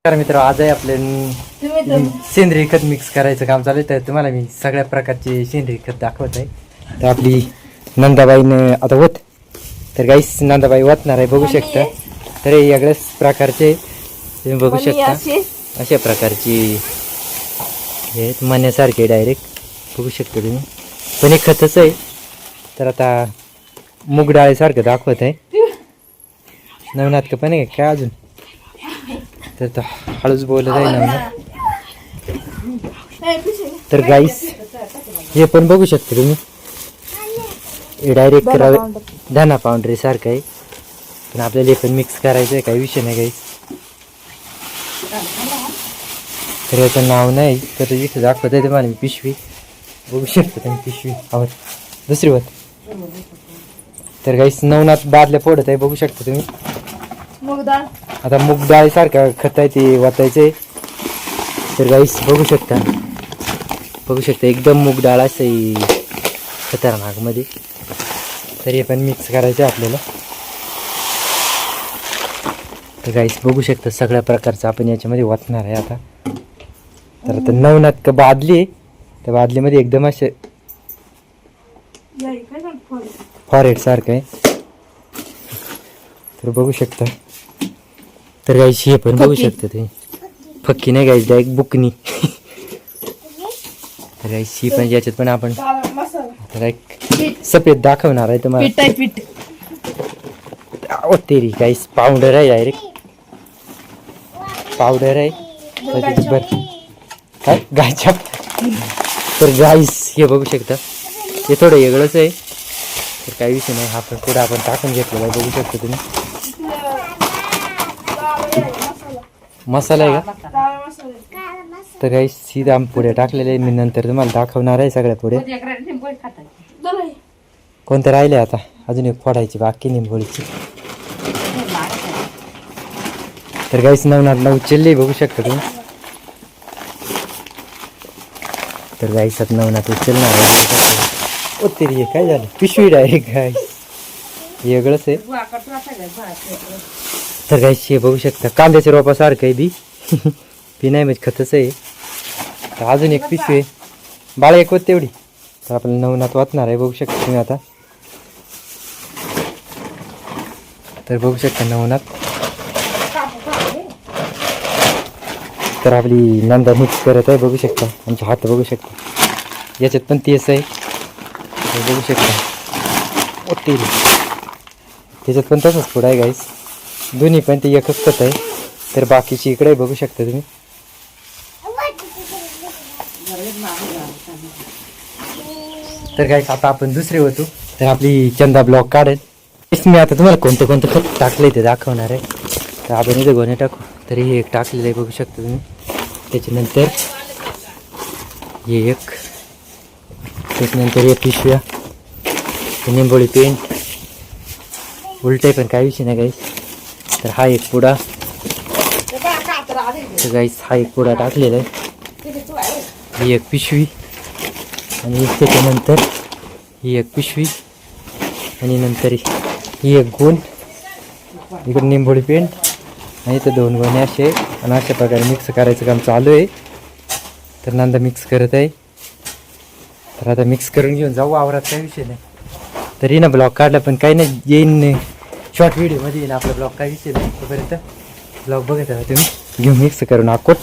तर मित्र आज आहे आपले सेंद्रिय खत मिक्स करायचं काम चालू आहे. तर तुम्हाला मी सगळ्या प्रकारचे सेंद्रिय खत दाखवत आहे. तर आपली नंदाबाईने आता होत तर गाईस नंदाबाई वाटणार आहे बघू शकता. तर हे वेगळ्याच प्रकारचे तुम्ही बघू शकता अशा प्रकारची हे मण्यासारखे डायरेक्ट बघू शकता तुम्ही. पण हे खतच आहे. तर आता मूग डाळीसारखं दाखवत आहे. नवनाथ का पण आहे काय अजून तर हळूच बोलत आहे नवनाथ. तर गाईस हे पण बघू शकता तुम्ही हे डायरेक्ट धना पावडरी सारखं आहे. पण आपल्याला हे पण मिक्स करायचं आहे काही विषय नाही गाईस. तर याचं नाव नाही तर इथे दाखवत आहे तुम्हाला मी पिशवी बघू शकता तुम्ही पिशवी आवड दुसरी होत. तर गाईस नवनाथ बादल्या फोडत आहे बघू शकता तुम्ही. आता मूग डाळ सारखं खत आहे ते वाटायचे. तर गाईस बघू शकता एकदम मूग डाळ असं खतरनाक मध्ये. तर हे पण मिक्स करायचं आपल्याला. तर गाईस बघू शकता सगळ्या प्रकारचं आपण याच्यामध्ये वाटणार आहे आता. तर आता नवनाथ का बादली त्या बादलीमध्ये एकदम असे फॉरेट सारखं आहे. तर बघू शकता. तर गाईस हे पण बघू शकता तुम्ही फक्की नाही गाईस डायरेक्ट बुकनी. तर गाईस ही पण याच्यात पण आपण सफेद दाखवणार आहे तुम्हाला. तेरी गाईस पावडर आहे डायरेक्ट पावडर आहे काय गायच्या. तर गाईस हे बघू शकता हे थोडं वेगळंच आहे. तर काही विषय नाही हा पण पुढे आपण टाकून घेतलेला आहे बघू शकता तुम्ही. मसाला आहे का. तर काही सीधा पुढे टाकलेले आहे. मी नंतर तुम्हाला दाखवणार आहे सगळ्या पुढे. कोणतं राहिले आता अजून एक फोडायची बाकी निंबोळीची. तर काहीच नवनाथ उचलले बघू शकता तुम्ही. तर गाईस आता नवनाथ उचलणार आहे. तरी हे काय झालं पिशवी डायरेक्ट गाईस वेगळंच आहे. तर गाईस हे बघू शकता कांद्याच्या रोपासारखं आहे बी नाही म्हणजे खतच आहे. तर अजून एक पिशवी आहे बाळा एक होत तेवढी. तर आपल्याला नवनाथ वाचणार आहे बघू शकता तुम्ही आता. तर बघू शकता नवनाथ. तर आपली नंदा मिक्स करत आहे बघू शकता. आमचे हात बघू शकता याच्यात पण तेच आहे बघू शकता. त्याच्यात पण तसंच पुढं आहे गाईस दोन्ही पण ते एकच खत आहे. तर बाकीची इकडे बघू शकता तुम्ही. तर गाईस आता आपण दुसरे होतो. तर आपली चंदा ब्लॉक काढेल. मी आता तुम्हाला कोणतं कोणतं खत टाकलं ते दाखवणार आहे. तर आपण इथे गोणे टाकू. तरी हे एक टाकलेलं आहे बघू शकता तुम्ही. त्याच्यानंतर हे एक त्याच्यानंतर हे पिशव्या निंबोळी पेंट उलट आहे पण काही विषय नाही गाईस. तर हा एक पुडा. तर गाईस हा एक पुडा टाकलेला आहे. ही एक पिशवी आणि त्याच्यानंतर ही एक पिशवी आणि नंतर ही एक गोण इकडे निंबोळी पेंट आणि इथं दोन गोणे असे आणि अशा प्रकारे मिक्स करायचं काम चालू आहे. तर नंदा मिक्स करत आहे. तर आता मिक्स करून घेऊन जाऊ वावरात काही विषय नाही. तरी ना ब्लॉग काढला पण काही नाही येईन शॉर्ट व्हिडिओमध्ये येईन आपला ब्लॉग काही विषय नाही. तोपर्यंत ब्लॉग बघत आहे तुम्ही घेऊन मिक्स करून आकोट.